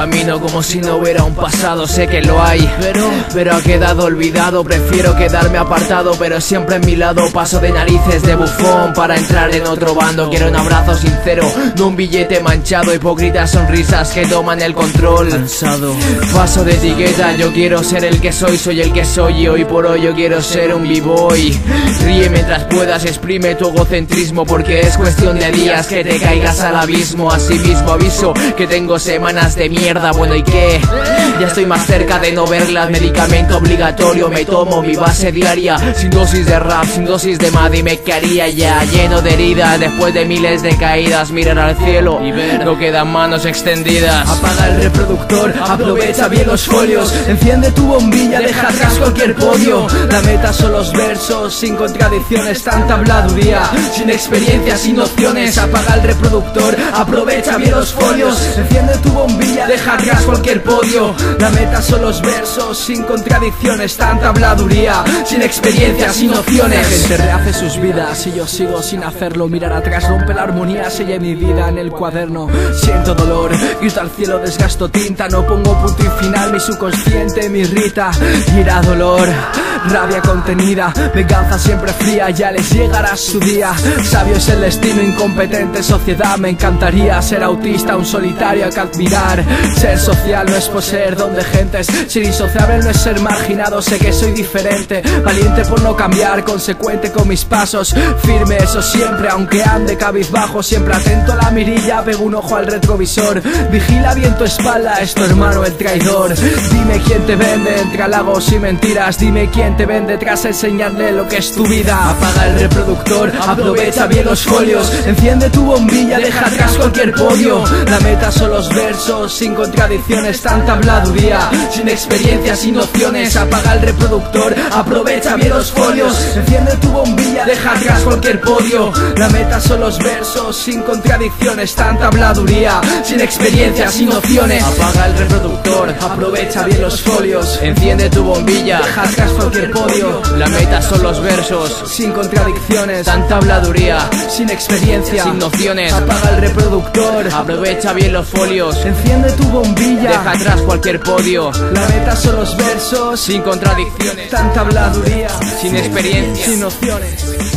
camino como si no hubiera un pasado. Sé que lo hay, pero ha quedado olvidado. Prefiero quedarme apartado, pero siempre en mi lado. Paso de narices de bufón para entrar en otro bando. Quiero un abrazo sincero, no un billete manchado. Hipócritas sonrisas que toman el control. Cansado. Paso de etiqueta, yo quiero ser el que soy. Soy el que soy y hoy por hoy yo quiero ser un b-boy. Ríe mientras puedas, exprime tu egocentrismo, porque es cuestión de días que te caigas al abismo. Asimismo aviso que tengo semanas de mierda. Bueno, ¿y qué? Ya estoy más cerca de no verlas. Medicamento obligatorio, me tomo mi base diaria. Sin dosis de rap, sin dosis de mad. Dime qué haría ya, lleno de heridas. Después de miles de caídas, mirar al cielo y ver, no quedan manos extendidas. Apaga el reproductor, aprovecha bien los folios. Enciende tu bombilla, deja atrás cualquier podio. La meta son los versos, sin contradicciones, tanta habladuría, sin experiencia, sin nociones. Apaga el reproductor, aprovecha bien los folios. Enciende tu bombilla, deja atrás cualquier podio. La meta son los versos, sin contradicciones, tanta habladuría, sin experiencia, sin nociones. La gente rehace sus vidas y yo sigo sin hacerlo. Mirar atrás rompe la armonía, sella mi vida en el cuaderno. Siento dolor, grito al cielo, desgasto tinta. No pongo punto y final, mi subconsciente me irrita. Ira, dolor, rabia contenida, venganza siempre fría. Ya les llegará su día. Sabio es el destino, incompetente sociedad. Me encantaría ser autista, un solitario que admirar. Ser social no es poseer don de gentes. Ser insociable no es ser marginado. Sé que soy diferente, valiente por no cambiar, consecuente con mis pasos, firme eso siempre, aunque ande cabizbajo. Siempre atento a la mirilla, pego un ojo al retrovisor. Vigila bien tu espalda, es tu hermano el traidor. Dime quién te vende entre halagos y mentiras. Dime quién te vende tras enseñarle lo que es tu vida. Apaga el reproductor, aprovecha bien los folios. Enciende tu bombilla, deja atrás cualquier podio. La meta son los versos, sin contradicciones, tanta habladuría, sin experiencia, sin nociones. Apaga el reproductor, aprovecha bien los folios. Enciende tu bombilla, deja atrás cualquier podio. La meta son los versos, sin contradicciones, tanta habladuría, sin experiencia, sin nociones. Apaga el reproductor, aprovecha bien los folios. enciende tu bombilla, Deja atrás cualquier podio. la meta son los versos, Sin contradicciones, tanta habladuría, sin experiencia, sin nociones. Apaga el reproductor, Aprovecha bien los folios, enciende tu bombilla. deja atrás cualquier podio, La meta son los versos, sin contradicciones, tanta habladuría, sin experiencia. sin nociones.